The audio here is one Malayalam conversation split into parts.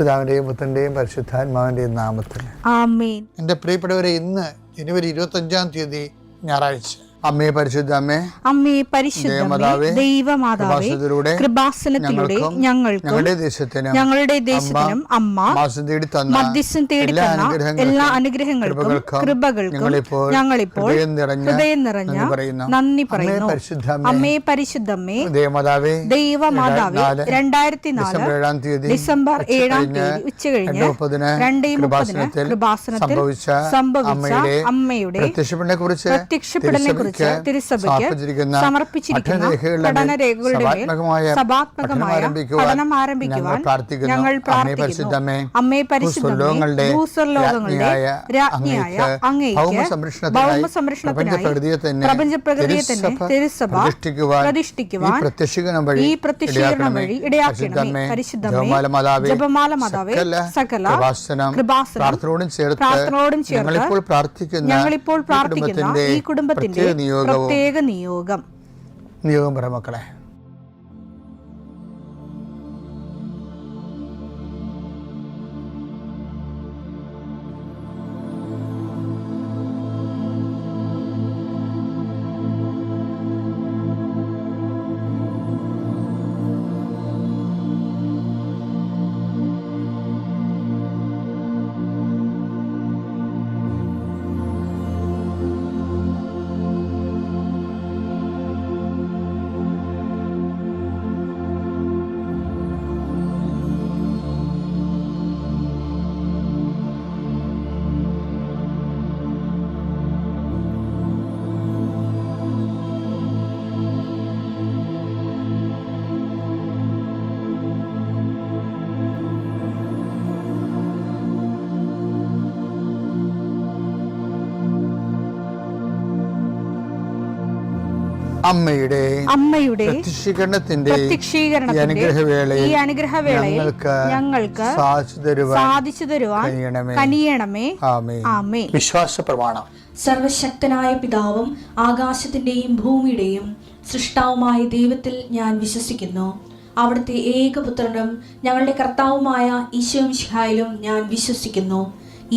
പിതാവിന്റെയും പുത്രന്റെയും പരിശുദ്ധാത്മാവിന്റെയും നാമത്തിൽ ആമേൻ. എൻ്റെ പ്രിയപ്പെട്ടവരെ, ഇന്ന് ജനുവരി 25 ഞായറാഴ്ച. അമ്മേ പരിശുദ്ധ അമ്മേ, അമ്മേ പരിശുദ്ധമേ, ദൈവമാതാവേ, കൃപാസനത്തിലൂടെ ഞങ്ങൾക്കും ഞങ്ങളുടെ ദേശത്തിനും അമ്മ മധ്യസ്ഥം തേടി തന്ന എല്ലാ അനുഗ്രഹങ്ങൾക്കും കൃപകൾക്കും ഞങ്ങളിപ്പോൾ ഹൃദയം നിറഞ്ഞ നന്ദി പറയുന്നു. അമ്മേ പരിശുദ്ധമേ, ദൈവമാതാവേ, 2004 ഡിസംബർ 7 ഉച്ചകഴിഞ്ഞ് 2:30 കൃപാസനത്തിൽ സംഭവിച്ച അമ്മയുടെ പ്രത്യക്ഷപ്പെടലിനെ തിരുസഭയ്ക്ക് സമർപ്പിച്ചിരിക്കുന്ന പഠനരേഖകളുടെ മേൽ സഭാത്മകമായ പഠനം ആരംഭിക്കുവാൻ ഞങ്ങൾ പ്രാർത്ഥിക്കുന്നു. അമ്മേ പരിശുദ്ധമേ, ഭൂസ്വർലോകങ്ങളുടെ രാജ്ഞിയായ അങ്ങേയ്ക്ക് ഭൗമസംരക്ഷണത്തിനായി പ്രപഞ്ചപ്രകൃതിയെ തന്നെ തിരുസഭ പ്രതിഷ്ഠിക്കുവാൻ ഈ പ്രത്യക്ഷീകരണം വഴി ഇടയാക്കണമേ. പരിശുദ്ധമേ, ജപമാല മാതാവേ, സകല കൃപാസനം പ്രാർത്ഥനയോടും ചേർത്ത് ഞങ്ങളിപ്പോൾ പ്രാർത്ഥിക്കുന്ന ഈ കുടുംബത്തിന്റെ പ്രത്യേക നിയോഗം പറ മക്കളെ. അമ്മയുടെ പ്രത്യക്ഷീകരണത്തിന്റെ ഈ അനുഗ്രഹവേളയിൽ ഞങ്ങൾക്ക് സാധിച്ചു തരുവാൻ കനിയണമേ. ആമേൻ. വിശ്വാസ പ്രമാണം. സർവശക്തനായ പിതാവും ആകാശത്തിന്റെയും ഭൂമിയുടെയും സൃഷ്ടാവുമായ ദൈവത്തിൽ ഞാൻ വിശ്വസിക്കുന്നു. അവിടുത്തെ ഏകപുത്രനും ഞങ്ങളുടെ കർത്താവുമായ ഈശോ മിശിഹായിലും ഞാൻ വിശ്വസിക്കുന്നു.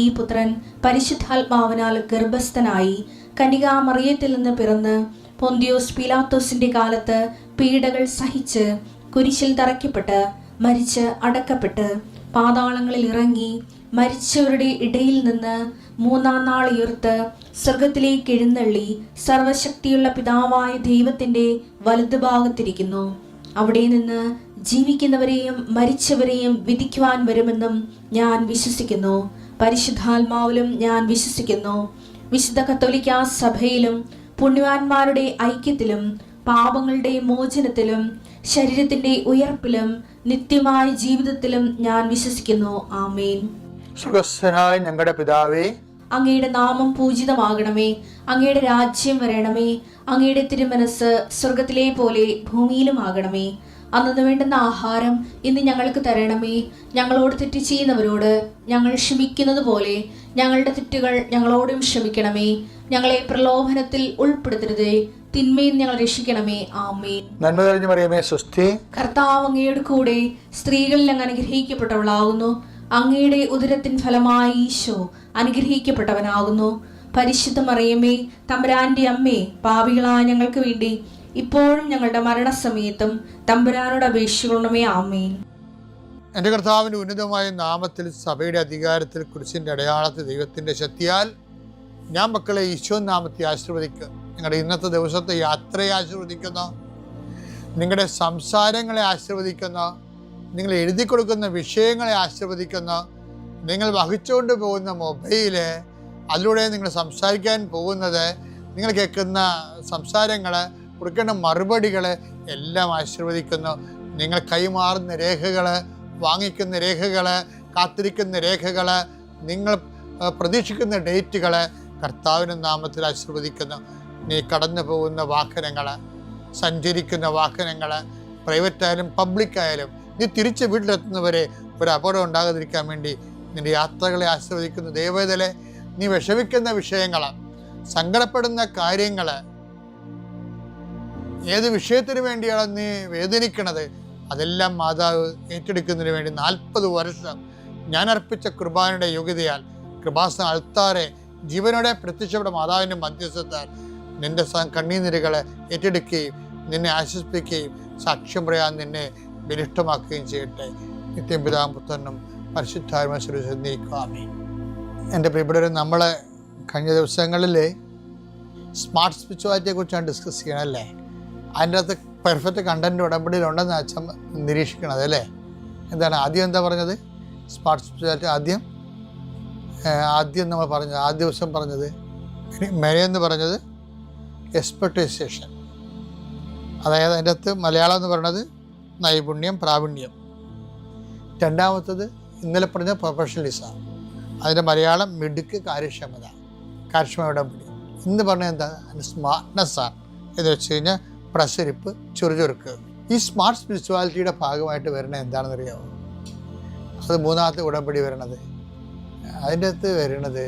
ഈ പുത്രൻ പരിശുദ്ധാത്മാവിനാൽ ഗർഭസ്ഥനായി കന്യകാമറിയത്തിൽ നിന്ന് പിറന്ന് പൊന്തിയോസ് പീലാത്തോസിന്റെ കാലത്ത് പീഡകൾ സഹിച്ച് കുരിശിൽ തറയ്ക്കപ്പെട്ട് മരിച്ച് അടക്കപ്പെട്ട് പാതാളങ്ങളിൽ ഇറങ്ങി മരിച്ചവരുടെ ഇടയിൽ നിന്ന് 3-ാം നാൾ ഉയർത്ത് സ്വർഗത്തിലേക്ക് എഴുന്നള്ളി സർവശക്തിയുള്ള പിതാവായ ദൈവത്തിന്റെ വലതുഭാഗത്തിരിക്കുന്നു. അവിടെ നിന്ന് ജീവിക്കുന്നവരെയും മരിച്ചവരെയും വിധിക്കുവാൻ വരുമെന്നും ഞാൻ വിശ്വസിക്കുന്നു. പരിശുദ്ധാത്മാവിലും ഞാൻ വിശ്വസിക്കുന്നു. വിശുദ്ധ കത്തോലിക്കാ സഭയിലും പുണ്യവാന്മാരുടെ ഐക്യത്തിലും പാപങ്ങളുടെ മോചനത്തിലും ശരീരത്തിന്റെ ഉയർപ്പിലും നിത്യമായ ജീവിതത്തിലും ഞാൻ വിശ്വസിക്കുന്നു. ആമേൻ. സ്വർഗ്ഗസ്ഥനായ ഞങ്ങളുടെ പിതാവേ, അങ്ങയുടെ നാമം പൂജിതമാകണമേ. അങ്ങയുടെ രാജ്യം വരണമേ. അങ്ങയുടെ തിരുമനസ് സ്വർഗത്തിലെ പോലെ ഭൂമിയിലും ആകണമേ. അന്നു വേണ്ടുന്ന ആഹാരം ഇന്ന് ഞങ്ങൾക്ക് തരണമേ. ഞങ്ങളോട് തെറ്റ് ചെയ്യുന്നവരോട് ഞങ്ങൾ ക്ഷമിക്കുന്നത് പോലെ ഞങ്ങളുടെ തെറ്റുകൾ ഞങ്ങളോടും ക്ഷമിക്കണമേ. ഞങ്ങളെ പ്രലോഭനത്തിൽ ഉൾപ്പെടുത്തരുതേ, തിന്മയിൽ ഞങ്ങൾ രക്ഷിക്കണമേ. ആമേൻ. നന്മ നിറഞ്ഞ മറിയമേ, സ്വസ്തി. കർത്താവ് അങ്ങയുടെ കൂടെ സ്ത്രീകളിൽ അങ്ങ് അനുഗ്രഹിക്കപ്പെട്ടവളാകുന്നു. അങ്ങയുടെ ഉദരത്തിൻ ഫലമായി ഈശോ അനുഗ്രഹിക്കപ്പെട്ടവനാകുന്നു. പരിശുദ്ധ മറിയമേ, തമ്പുരാന്റെ അമ്മേ, പാപികളായ ഞങ്ങൾക്ക് വേണ്ടി ഇപ്പോഴും ഞങ്ങളുടെ മരണസമയത്തും തമ്പുരാനോട് അപേക്ഷിക്കണമേ. ആമേൻ. എൻ്റെ കർത്താവിൻ്റെ ഉന്നതമായ നാമത്തിൽ സഭയുടെ അധികാരത്തിൽ കുരിശിൻ്റെ അടയാളത്തിൽ ദൈവത്തിൻ്റെ ശക്തിയാൽ ഞാൻ മക്കളെ ഈശോ നാമത്തെ ആശീർവദിക്കുക. നിങ്ങളുടെ ഇന്നത്തെ ദിവസത്തെ യാത്രയെ ആശീർവദിക്കുന്നു. നിങ്ങളുടെ സംസാരങ്ങളെ ആശീർവദിക്കുന്നു. നിങ്ങൾ എഴുതി കൊടുക്കുന്ന വിഷയങ്ങളെ ആശീർവദിക്കുന്നു. നിങ്ങൾ വഹിച്ചുകൊണ്ട് പോകുന്ന മൊബൈല്, അതിലൂടെ നിങ്ങൾ സംസാരിക്കാൻ പോകുന്നത്, നിങ്ങൾ കേൾക്കുന്ന സംസാരങ്ങൾ, കൊടുക്കേണ്ട മറുപടികൾ എല്ലാം ആശീർവദിക്കുന്നു. നിങ്ങൾ കൈമാറുന്ന രേഖകൾ, വാങ്ങിക്കുന്ന രേഖകൾ, കാത്തിരിക്കുന്ന രേഖകൾ, നിങ്ങൾ പ്രതീക്ഷിക്കുന്ന ഡേറ്റുകൾ കർത്താവിൻ്റെ നാമത്തിൽ ആശീർവദിക്കുന്നു. നീ കടന്നു പോകുന്ന വാഹനങ്ങൾ, സഞ്ചരിക്കുന്ന വാഹനങ്ങൾ, പ്രൈവറ്റായാലും പബ്ലിക്കായാലും, നീ തിരിച്ച് വീട്ടിലെത്തുന്നവരെ ഒരു അപകടം ഉണ്ടാകാതിരിക്കാൻ വേണ്ടി നിൻ്റെ യാത്രകളെ ആശീർവദിക്കുന്നു. ദൈവവേദലെ, നീ വിഷമിക്കുന്ന വിഷയങ്ങൾ, സങ്കടപ്പെടുന്ന കാര്യങ്ങൾ, ഏത് വിഷയത്തിന് വേണ്ടിയാണ് നീ വേദനിക്കണത്, അതെല്ലാം മാതാവ് ഏറ്റെടുക്കുന്നതിന് വേണ്ടി 40 വർഷം ഞാൻ അർപ്പിച്ച കുർബാനയുടെ യോഗ്യതയാൽ കൃപാസന അൾത്താരെ ജീവനോടെ പ്രത്യക്ഷപ്പെട്ട മാതാവിൻ്റെ മധ്യസ്ഥത്താൽ നിന്റെ കണ്ണീനിരകളെ ഏറ്റെടുക്കുകയും നിന്നെ ആശ്വസിപ്പിക്കുകയും സാക്ഷ്യം പറയാൻ നിന്നെ ബലിഷ്ഠമാക്കുകയും ചെയ്യട്ടെ. നിത്യം പിതാവും പുത്രനും പരിശുദ്ധാത്മാവിനും നീക്കുവാമേ. എൻ്റെ പ്രിയപ്പെട്ടവരെ, നമ്മൾ കഴിഞ്ഞ ദിവസങ്ങളിൽ സ്മാർട്ട് സ്പിരിച്വാലിറ്റിയെ കുറിച്ചാണ് ഡിസ്കസ് ചെയ്യണം അല്ലേ? അതിൻ്റെ അകത്ത് പെർഫെക്റ്റ് കണ്ടൻറ്റ് ഉടമ്പടിയിൽ ഉണ്ടെന്ന് അച്ഛൻ നിരീക്ഷിക്കണത് അല്ലേ? എന്താണ് ആദ്യം എന്താ പറഞ്ഞത്? സ്മാർട്ട് സ്പിരിച്വാലിറ്റി ആദ്യം നമ്മൾ പറഞ്ഞത്, ആദ്യ ദിവസം പറഞ്ഞത് മെനയെന്ന് പറഞ്ഞത് എക്സ്പെർട്ടൈസേഷൻ, അതായത് അതിൻ്റെ അകത്ത് മലയാളം എന്ന് പറയുന്നത് നൈപുണ്യം, പ്രാവീണ്യം. രണ്ടാമത്തത് ഇന്നലെ പറഞ്ഞ പ്രൊഫഷണലിസം, അതിൻ്റെ മലയാളം മിടുക്ക്, കാര്യക്ഷമത ഉടമ്പടി. ഇന്ന് പറഞ്ഞത് എന്താ? സ്മാർട്ട്നെസ്സാണ്. എന്ന് വെച്ച് കഴിഞ്ഞാൽ പ്രസരിപ്പ്, ചുറുചുറുക്ക്. ഈ സ്മാർട്ട് സ്പിരിച്വാലിറ്റിയുടെ ഭാഗമായിട്ട് വരുന്നത് എന്താണെന്നറിയാമോ? അത് മൂന്നാമത്തെ ഉടമ്പടി വരണത്. അതിൻ്റെ അകത്ത് വരുന്നത്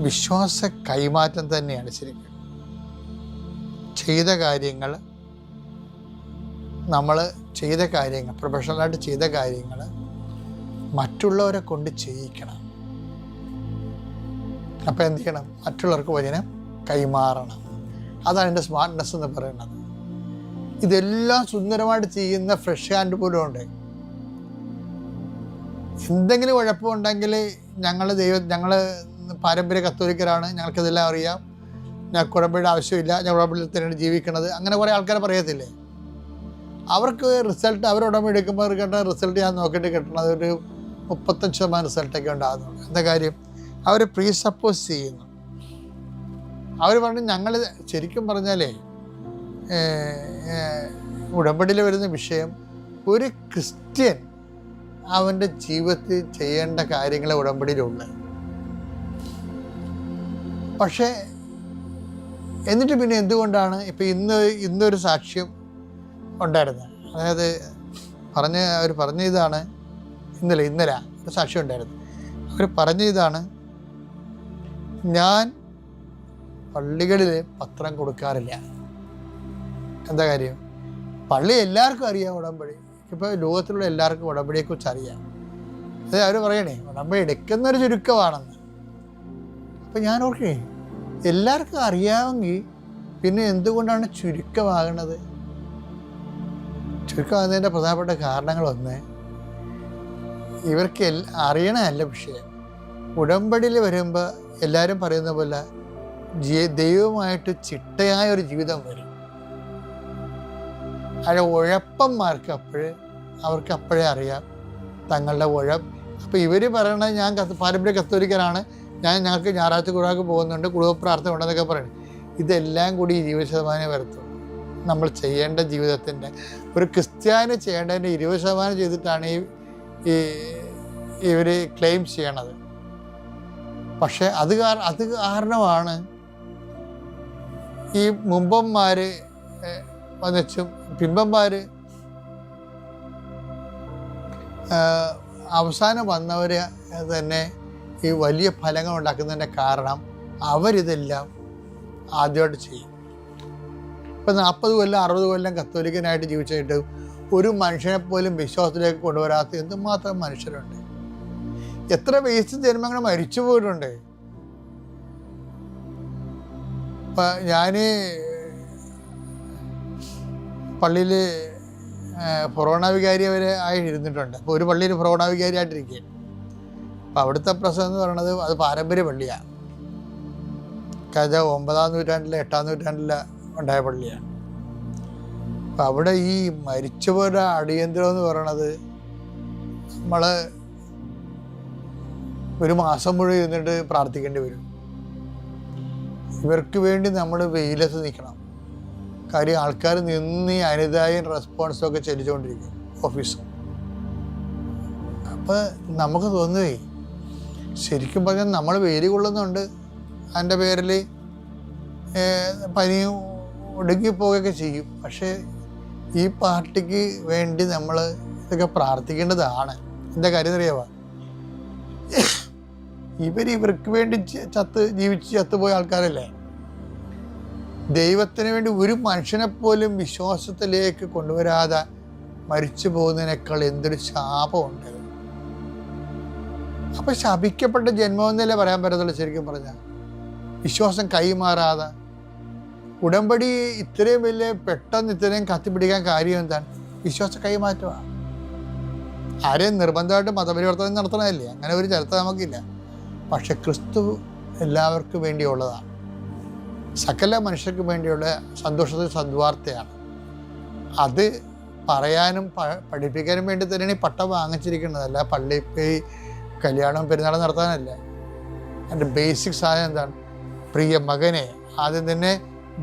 വിശ്വാസ കൈമാറ്റം തന്നെയാണ്. ശരിക്കും നമ്മൾ ചെയ്ത കാര്യങ്ങൾ പ്രൊഫഷണലായിട്ട് ചെയ്ത കാര്യങ്ങൾ മറ്റുള്ളവരെ കൊണ്ട് ചെയ്യിക്കണം. അപ്പം എന്ത് ചെയ്യണം? മറ്റുള്ളവർക്ക് വചനം കൈമാറണം. അതാണ് എൻ്റെ സ്മാർട്ട്നെസ് എന്ന് പറയുന്നത്. ഇതെല്ലാം സുന്ദരമായിട്ട് ചെയ്യുന്ന ഫ്രഷ് ഹാൻഡ് പോലും ഉണ്ട്. എന്തെങ്കിലും കുഴപ്പമുണ്ടെങ്കിൽ ഞങ്ങൾ പാരമ്പര്യ കത്തോലിക്കരാണ്, ഞങ്ങൾക്കിതെല്ലാം അറിയാം, ഞങ്ങൾക്ക് ഉടമ്പടിയുടെ ആവശ്യമില്ല, ഞങ്ങൾ ഉടമ്പടിയിൽ തന്നെയാണ് ജീവിക്കുന്നത്, അങ്ങനെ കുറേ ആൾക്കാരെ പറയത്തില്ലേ? അവർക്ക് റിസൾട്ട്, അവർ ഉടമ്പടി എടുക്കുമ്പോൾ കിട്ടുന്ന റിസൾട്ട് ഞാൻ നോക്കിയിട്ട് കിട്ടണത് ഒരു 35% റിസൾട്ടൊക്കെ ഉണ്ടാകുന്നുള്ളൂ. എന്താ കാര്യം? അവർ പ്രീസപ്പോസ് ചെയ്യുന്നു. അവർ പറഞ്ഞു ഞങ്ങൾ ശരിക്കും പറഞ്ഞാലേ ഉടമ്പടിയിൽ വരുന്ന വിഷയം ഒരു ക്രിസ്ത്യൻ അവൻ്റെ ജീവിതത്തിൽ ചെയ്യേണ്ട കാര്യങ്ങളെ ഉടമ്പടിയിലുണ്ട്. പക്ഷേ എന്നിട്ട് പിന്നെ എന്തുകൊണ്ടാണ് ഇപ്പം ഇന്നൊരു സാക്ഷ്യം ഉണ്ടായിരുന്നത്? അതായത് അവർ പറഞ്ഞ ഇതാണ്, ഇന്നലെ ഒരു സാക്ഷ്യം ഉണ്ടായിരുന്നു. അവർ പറഞ്ഞ ഇതാണ്, ഞാൻ പള്ളികളിൽ പത്രം കൊടുക്കാറില്ല. എന്താ കാര്യം? പള്ളി എല്ലാവർക്കും അറിയാം ഉടമ്പടി. ഇപ്പോൾ ലോകത്തിലുള്ള എല്ലാവർക്കും ഉടമ്പടിയെക്കുറിച്ച് അറിയാം. അതായത് അവർ പറയണേ ഉടമ്പടി എടുക്കുന്നൊരു ചുരുക്കമാണെന്ന്. അപ്പം ഞാൻ ഓർക്കേ, എല്ലാവർക്കും അറിയാമെങ്കിൽ പിന്നെ എന്തുകൊണ്ടാണ് ചുരുക്കമാകുന്നത്? ചുരുക്കമാകുന്നതിൻ്റെ പ്രധാനപ്പെട്ട കാരണങ്ങളൊന്ന്, ഇവർക്ക് അറിയണമല്ല വിഷയം. ഉടമ്പടിയിൽ വരുമ്പോൾ എല്ലാവരും പറയുന്ന പോലെ ദൈവമായിട്ട് ചിട്ടയായ ഒരു ജീവിതം വരും. അതിൻ്റെ ഉഴപ്പന്മാർക്ക് അവർക്ക് അപ്പോഴേ അറിയാം തങ്ങളുടെ ഉഴപ്പ്. അപ്പോൾ ഇവർ പറയണത് ഞാൻ പാരമ്പര്യ കത്തോലിക്കനാണ്, ഞങ്ങൾക്ക് ഞായറാഴ്ച കുർബാനയ്ക്ക് പോകുന്നുണ്ട്, കുടുംബ പ്രാർത്ഥന ഉണ്ടെന്നൊക്കെ പറയണം. ഇതെല്ലാം കൂടി 20% വരത്തുള്ളൂ. നമ്മൾ ചെയ്യേണ്ട ജീവിതത്തിൻ്റെ ഒരു ക്രിസ്ത്യാനി ചെയ്യേണ്ടതിൻ്റെ 20% ചെയ്തിട്ടാണ് ഇവർ ക്ലെയിം ചെയ്യണത്. പക്ഷേ അത് കാരണമാണ് ഈ മുമ്പന്മാർ വന്നിച്ചും പിമ്പന്മാർ അവസാനം വന്നവർ തന്നെ ഈ വലിയ ഫലങ്ങൾ ഉണ്ടാക്കുന്നതിൻ്റെ കാരണം അവരിതെല്ലാം ആദ്യമായിട്ട് ചെയ്യും. ഇപ്പം 40 കൊല്ലം 60 കൊല്ലം കത്തോലിക്കനായിട്ട് ജീവിച്ചിട്ട് ഒരു മനുഷ്യനെ പോലും വിശ്വാസത്തിലേക്ക് കൊണ്ടുവരാത്ത എന്തുമാത്രം മനുഷ്യരുണ്ട്. എത്ര വേസ്റ്റ് ജന്മങ്ങൾ മരിച്ചു പോയിട്ടുണ്ട്. ഇപ്പം ഞാൻ പള്ളിയിൽ ഫൊറോണ വികാരി വരെ ആയി ഇരുന്നിട്ടുണ്ട്. അപ്പോൾ ഒരു പള്ളിയിൽ ഫൊറോണ വികാരിയായിട്ടിരിക്കുക. അപ്പോൾ അവിടുത്തെ പ്രസവം എന്ന് പറയുന്നത് അത് പാരമ്പര്യ പള്ളിയാണ്. കാരണം 9-ാം നൂറ്റാണ്ടിലെ 8-ാം നൂറ്റാണ്ടിലെ ഉണ്ടായ പള്ളിയാണ്. അപ്പം അവിടെ ഈ മരിച്ചവരുടെ അടിയന്തരം എന്ന് പറയണത് നമ്മൾ ഒരു മാസം മുഴുവൻ ഇരുന്നിട്ട് പ്രാർത്ഥിക്കേണ്ടി വരും. ഇവർക്ക് വേണ്ടി നമ്മൾ വെയിലത്ത് നിൽക്കണം. കാര്യം ആൾക്കാർ നിന്ന് അനിതായും റെസ്പോൺസും ഒക്കെ ചെല്ലിച്ചുകൊണ്ടിരിക്കും ഓഫീസ്. അപ്പോൾ നമുക്ക് തോന്നുകയെ ശരിക്കും പറഞ്ഞാൽ നമ്മൾ വെയിൽ കൊള്ളുന്നുണ്ട്, അതിൻ്റെ പേരിൽ പനിയും ഒടുങ്ങിപ്പോവുകയൊക്കെ ചെയ്യും. പക്ഷേ ഈ പാർട്ടിക്ക് വേണ്ടി നമ്മൾ ഇതൊക്കെ പ്രാർത്ഥിക്കേണ്ടതാണ്. എന്താ കാര്യം അറിയാമോ? ഇവർക്ക് വേണ്ടി ജീവിച്ച് ചത്തുപോയ ആൾക്കാരല്ലേ. ദൈവത്തിന് വേണ്ടി ഒരു മനുഷ്യനെപ്പോലും വിശ്വാസത്തിലേക്ക് കൊണ്ടുവരാതെ മരിച്ചു പോകുന്നതിനേക്കാൾ എന്തൊരു ശാപമുണ്ട്. അപ്പം ശപിക്കപ്പെട്ട ജന്മം എന്നല്ലേ പറയാൻ പറ്റത്തുള്ളൂ. ശരിക്കും പറഞ്ഞാൽ വിശ്വാസം കൈമാറാതെ ഉടമ്പടി ഇത്രയും വലിയ പെട്ടെന്ന് ഇത്രയും കത്തിപ്പിടിക്കാൻ കാര്യം എന്താണ്? വിശ്വാസം കൈമാറ്റമാണ്. ആരെയും നിർബന്ധമായിട്ട് മതപരിവർത്തനം നടത്തണമല്ലേ, അങ്ങനെ ഒരു ചരിത്രം നമുക്കില്ല. പക്ഷെ ക്രിസ്തു എല്ലാവർക്കും വേണ്ടിയുള്ളതാണ്, സകല മനുഷ്യർക്ക് വേണ്ടിയുള്ള സന്തോഷത്തിന് സദ്വാർത്തയാണ്. അത് പറയാനും പഠിപ്പിക്കാനും വേണ്ടി തന്നെയാണ് ഈ പട്ടം വാങ്ങിച്ചിരിക്കുന്നത്. അല്ല പള്ളിയിൽ പോയി കല്യാണം പെരുന്നാളും നടത്താനല്ല. എൻ്റെ ബേസിക് സാധനം എന്താണ്? പ്രിയ മകനെ. ആദ്യം തന്നെ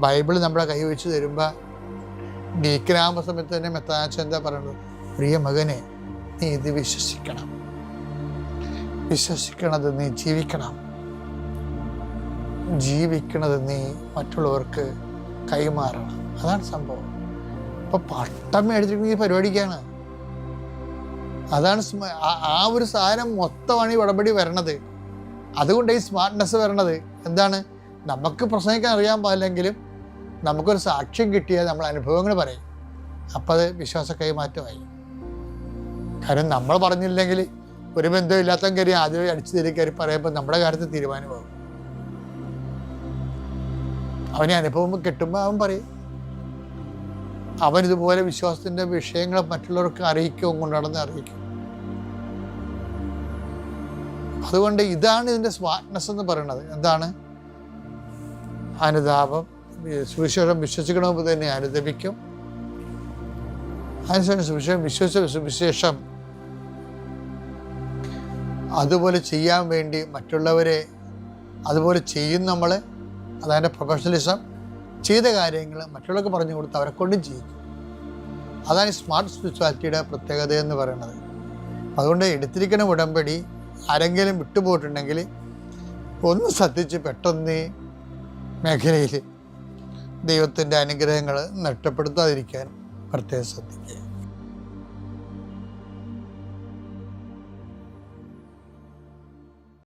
ബൈബിൾ നമ്മളെ കൈ വെച്ച് തരുമ്പോൾ ഡീക്കനാകുമ്പോൾ സമയത്ത് തന്നെ മെത്താച്ച എന്താ പറയുന്നത്? പ്രിയ മകനെ, നീ ഇത് വിശ്വസിക്കണം, വിശ്വസിക്കണത് നീ ജീവിക്കണം, ജീവിക്കണത് നീ മറ്റുള്ളവർക്ക് കൈമാറണം. അതാണ് സംഭവം. ഇപ്പം പട്ടം മേടിച്ചിരിക്കുന്ന ഈ പരിപാടിക്കാണ്. അതാണ് ആ ഒരു സാധനം മൊത്തമാണ് ഈ ഉടമ്പടി വരണത്. അതുകൊണ്ട് ഈ സ്മാർട്ട്നെസ് വരണത് എന്താണ്? നമുക്ക് പ്രസംഗിക്കാൻ അറിയാൻ പാടില്ലെങ്കിലും നമുക്കൊരു സാക്ഷ്യം കിട്ടിയാൽ നമ്മൾ അനുഭവങ്ങൾ പറയും. അപ്പം അത് വിശ്വാസ കൈമാറ്റമായി. കാരണം നമ്മൾ പറഞ്ഞില്ലെങ്കിൽ ഒരു ബന്ധമില്ലാത്ത കാര്യം ആദ്യമേ അടിച്ചു തിരികയറി പറയുമ്പോൾ നമ്മുടെ കാര്യത്തിൽ തീരുമാനമാകും. അവനെ അനുഭവം കിട്ടുമ്പോൾ അവൻ പറയും. അവനിതുപോലെ വിശ്വാസത്തിൻ്റെ വിഷയങ്ങൾ മറ്റുള്ളവർക്ക് അറിയിക്കും, കൊണ്ടുനടന്ന് അറിയിക്കും. അതുകൊണ്ട് ഇതാണ് ഇതിൻ്റെ സ്മാർട്ട്നെസ് എന്ന് പറയുന്നത്. എന്താണ്? അനുതാപം. സുവിശേഷം വിശ്വസിക്കണമെന്ന് തന്നെ അനുദപിക്കും. അതിനുശേഷം സുവിശേഷം അതുപോലെ ചെയ്യാൻ വേണ്ടി മറ്റുള്ളവരെ അതുപോലെ ചെയ്യും നമ്മൾ. അതതിൻ്റെ പ്രൊഫഷണലിസം. ചെയ്ത കാര്യങ്ങൾ മറ്റുള്ളവർക്ക് പറഞ്ഞു കൊടുത്ത് അവരെ കൊണ്ടും ചെയ്യിക്കും. അതാണ് ഈ സ്മാർട്ട് സ്പിരിച്വാലിറ്റിയുടെ പ്രത്യേകത എന്ന് പറയുന്നത്. അതുകൊണ്ട് എടുത്തിരിക്കുന്ന ഉടമ്പടി ആരെങ്കിലും വിട്ടുപോയിട്ടുണ്ടെങ്കിൽ ഒന്ന് ശ്രദ്ധിച്ച് പെട്ടെന്ന് മേഖലയിൽ ദൈവത്തിൻ്റെ അനുഗ്രഹങ്ങൾ നഷ്ടപ്പെടുത്താതിരിക്കാൻ പ്രത്യേകം ശ്രദ്ധിക്കുക.